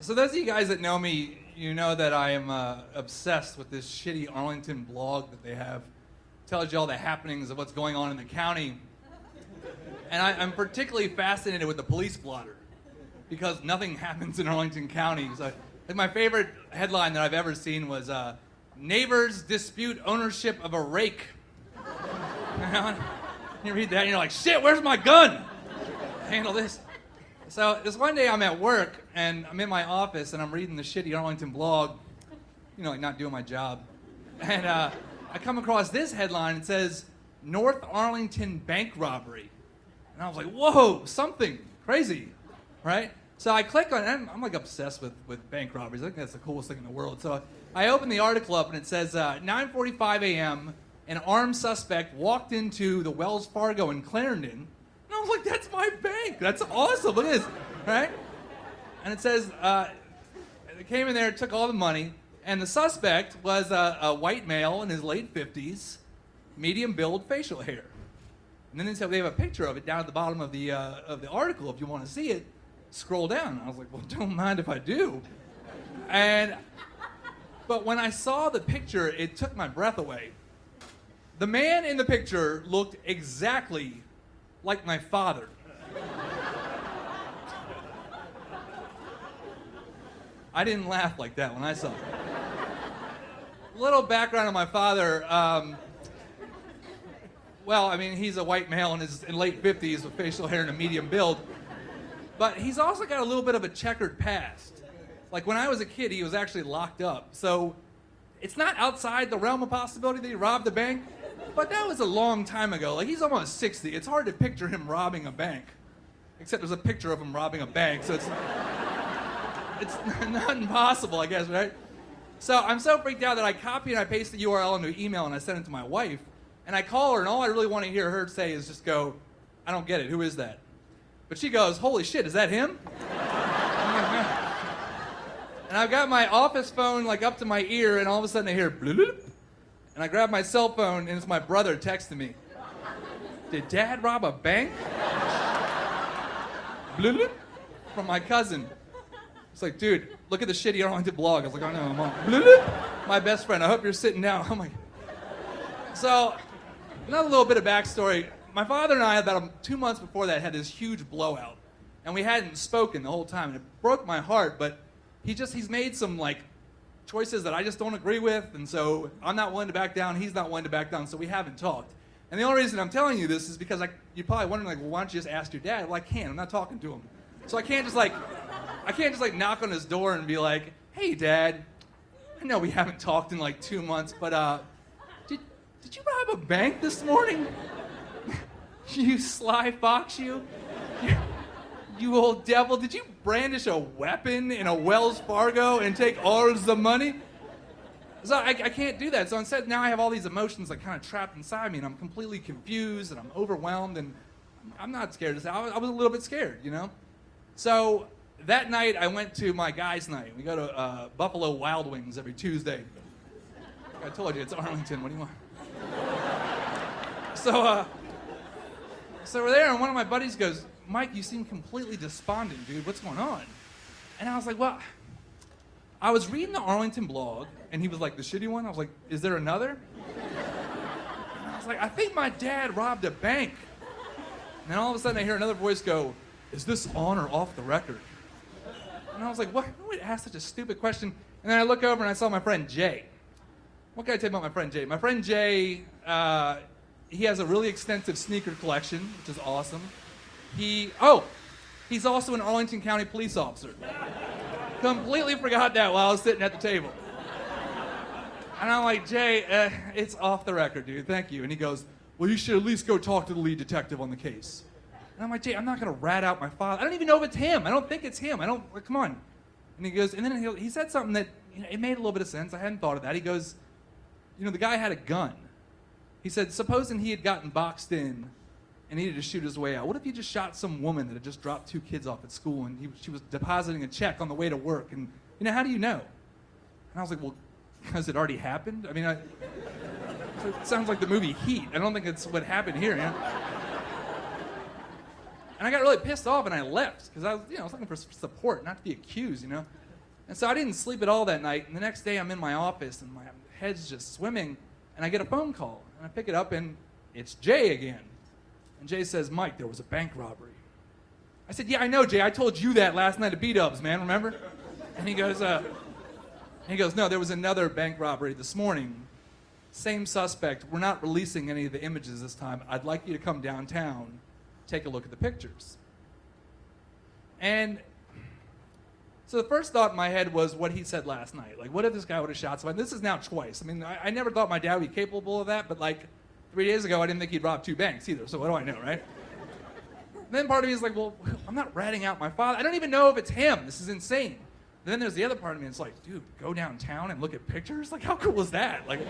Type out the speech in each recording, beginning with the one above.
So those of you guys that know me, you know that I am obsessed with this shitty Arlington blog that they have. Tells you all the happenings of what's going on in the county. And I'm particularly fascinated with the police blotter because nothing happens in Arlington County. So, like my favorite headline that I've ever seen was neighbors dispute ownership of a rake. You read that and you're like, shit, where's my gun? Handle this. So this one day I'm at work and I'm in my office and I'm reading the shitty Arlington blog, you know, like not doing my job. And I come across this headline. It says, North Arlington bank robbery. And I was like, whoa, something crazy, right? So I click on it. I'm like obsessed with bank robberies. I think that's the coolest thing in the world. So I open the article up and it says, 9:45 a.m., an armed suspect walked into the Wells Fargo in Clarendon. And I was like, that's my bank. That's awesome. Look at this, right? And it says, they came in there, took all the money, and the suspect was a white male in his late 50s, medium build, facial hair. And then they said they have a picture of it down at the bottom of the article. If you want to see it, scroll down. And I was like, well, don't mind if I do. But when I saw the picture, it took my breath away. The man in the picture looked exactly like my father. I didn't laugh like that when I saw it. Little background on my father. Well, I mean, he's a white male in his late 50s with facial hair and a medium build. But he's also got a little bit of a checkered past. Like when I was a kid, he was actually locked up. So it's not outside the realm of possibility that he robbed a bank. But that was a long time ago. Like, he's almost 60. It's hard to picture him robbing a bank. Except there's a picture of him robbing a bank, so it's not impossible, I guess, right? So I'm so freaked out that I copy and I paste the URL into an email and I send it to my wife. And I call her, and all I really want to hear her say is just go, I don't get it. Who is that? But she goes, holy shit, is that him? And I've got my office phone like up to my ear, and all of a sudden I hear bloop. And I grab my cell phone, and it's my brother texting me. Did Dad rob a bank? Bloop, from my cousin. It's like, dude, look at the shitty Arlington blog. I was like, oh no, I'm on. Bloop, my best friend. I hope you're sitting down. I'm like, so another little bit of backstory. My father and I, about 2 months before that, had this huge blowout, and we hadn't spoken the whole time. And it broke my heart, but he's made some like choices that I just don't agree with, and so I'm not willing to back down, he's not willing to back down, so we haven't talked. And the only reason I'm telling you this is because you're probably wondering, like, well, why don't you just ask your dad? Well, I can't. I'm not talking to him. So I can't just knock on his door and be like, hey, Dad, I know we haven't talked in like 2 months, but did you rob a bank this morning? You sly fox, you old devil. Did you brandish a weapon in a Wells Fargo and take all the money? So I can't do that. So instead, now I have all these emotions like kind of trapped inside me, and I'm completely confused, and I'm overwhelmed, and I'm not scared. I was a little bit scared, you know? So that night, I went to my guys' night. We go to Buffalo Wild Wings every Tuesday. I told you, it's Arlington. What do you want? So we're there, and one of my buddies goes, Mike, you seem completely despondent, dude. What's going on? And I was like, well, I was reading the Arlington blog, and he was like, the shitty one? I was like, is there another? And I was like, I think my dad robbed a bank. And then all of a sudden I hear another voice go, is this on or off the record? And I was like, what? Who would ask such a stupid question? And then I look over and I saw my friend Jay. What can I tell you about my friend Jay? My friend Jay, he has a really extensive sneaker collection, which is awesome. He's also an Arlington County police officer. Completely forgot that while I was sitting at the table. And I'm like, Jay, it's off the record, dude. Thank you. And he goes, well, you should at least go talk to the lead detective on the case. And I'm like, Jay, I'm not going to rat out my father. I don't even know if it's him. I don't think it's him. Come on. And he goes, and then he said something that, you know, it made a little bit of sense. I hadn't thought of that. He goes, you know, the guy had a gun. He said, supposing he had gotten boxed in and needed to shoot his way out, what if he just shot some woman that had just dropped 2 kids off at school and she was depositing a check on the way to work? And, you know, how do you know? And I was like, well, because it already happened? I mean, it sounds like the movie Heat. I don't think it's what happened here, you know? And I got really pissed off and I left because I was looking for support, not to be accused, you know? And so I didn't sleep at all that night, and the next day I'm in my office, and my head's just swimming, and I get a phone call, and I pick it up, and it's Jay again. And Jay says, Mike, there was a bank robbery. I said, yeah, I know, Jay. I told you that last night at B-Dubs, man, remember? And he goes, no, there was another bank robbery this morning. Same suspect. We're not releasing any of the images this time. I'd like you to come downtown, take a look at the pictures. And so the first thought in my head was what he said last night. Like, what if this guy would have shot somebody? This is now twice. I mean, I never thought my dad would be capable of that, but like 3 days ago, I didn't think he'd rob 2 banks either, so what do I know, right? Then part of me is like, well, I'm not ratting out my father. I don't even know if it's him. This is insane. And then there's the other part of me that's like, dude, go downtown and look at pictures? Like, how cool is that? Like,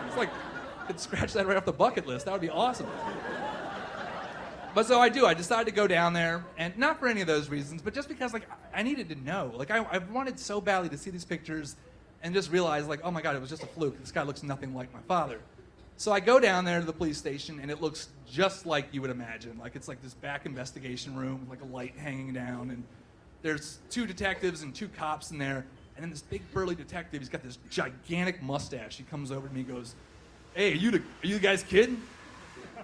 it's like, I could scratch that right off the bucket list. That would be awesome. But so I do. I decided to go down there, and not for any of those reasons, but just because, like, I needed to know. Like, I wanted so badly to see these pictures and just realize, like, oh my God, it was just a fluke. This guy looks nothing like my father. So I go down there to the police station, and it looks just like you would imagine. Like, it's like this back investigation room with like a light hanging down, and there's 2 detectives and 2 cops in there, and then this big burly detective, he's got this gigantic mustache. He comes over to me and goes, hey, are you the guy's kid?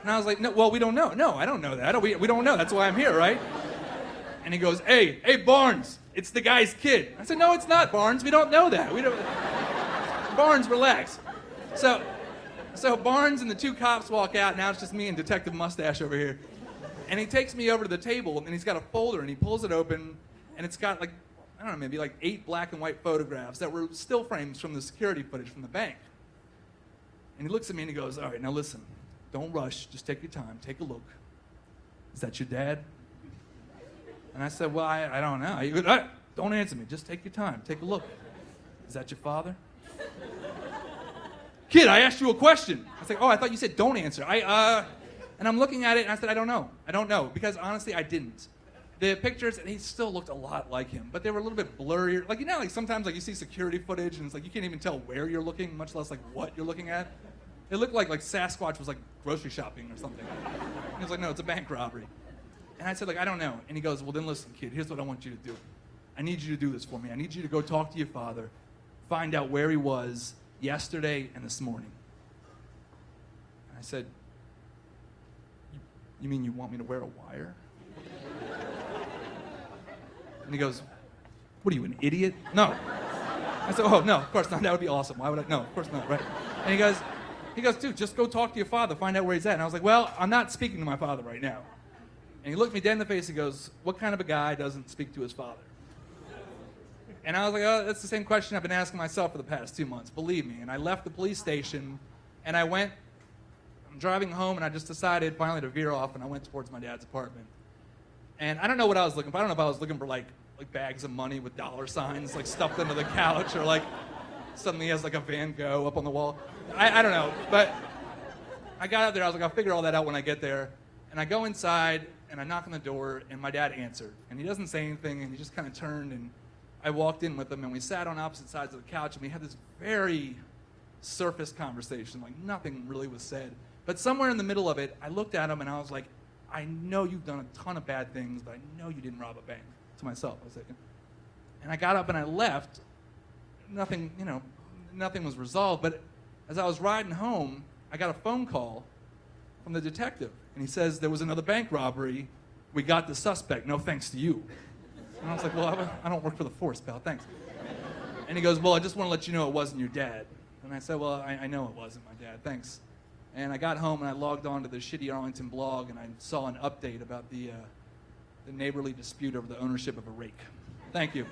And I was like, no, well, we don't know. No, I don't know that. We don't know. That's why I'm here, right? And he goes, hey, Barnes, it's the guy's kid. I said, no, it's not, Barnes. We don't know that. Barnes, relax. So Barnes and the 2 cops walk out. Now it's just me and Detective Mustache over here. And he takes me over to the table, and he's got a folder, and he pulls it open, and it's got, like, I don't know, maybe like 8 black and white photographs that were still frames from the security footage from the bank. And he looks at me and he goes, all right, now listen, don't rush, just take your time, take a look. Is that your dad? And I said, well, I don't know. He goes, don't answer me, just take your time, take a look. Is that your father? Kid, I asked you a question. I was like, oh, I thought you said don't answer. And I'm looking at it, and I said, I don't know, because honestly, I didn't. The pictures, and he still looked a lot like him, but they were a little bit blurrier. Like, you know, like sometimes like you see security footage, and it's like you can't even tell where you're looking, much less like what you're looking at. It looked like Sasquatch was like grocery shopping or something. And he was like, no, it's a bank robbery. And I said, like, I don't know. And he goes, well, then listen, kid, here's what I want you to do. I need you to do this for me. I need you to go talk to your father, find out where he was yesterday and this morning. And I said, you mean you want me to wear a wire? And he goes, what are you, an idiot? No. I said, oh, no, of course not. That would be awesome. Why would I? No, of course not, right? And he goes, dude, just go talk to your father, find out where he's at. And I was like, well, I'm not speaking to my father right now. And he looked me dead in the face and goes, what kind of a guy doesn't speak to his father? And I was like, oh, that's the same question I've been asking myself for the past 2 months, believe me. And I left the police station, and I'm driving home, and I just decided finally to veer off, and I went towards my dad's apartment. And I don't know what I was looking for. I don't know if I was looking for like bags of money with dollar signs like stuffed under the couch, or like suddenly he has like a Van Gogh up on the wall. I don't know. But I got out there. I was like, I'll figure all that out when I get there. And I go inside, and I knock on the door, and my dad answered. And he doesn't say anything, and he just kind of turned, and I walked in with him, and we sat on opposite sides of the couch, and we had this very surface conversation. Like nothing really was said. But somewhere in the middle of it, I looked at him, and I was like, I know you've done a ton of bad things, but I know you didn't rob a bank. To myself, I was like, and I got up and I left. Nothing was resolved. But as I was riding home, I got a phone call from the detective, and he says there was another bank robbery. We got the suspect. No thanks to you. And I was like, well, I don't work for the force, pal. Thanks. And he goes, well, I just want to let you know it wasn't your dad. And I said, well, I know it wasn't my dad. Thanks. And I got home and I logged on to the Shitty Arlington blog, and I saw an update about the neighborly dispute over the ownership of a rake. Thank you.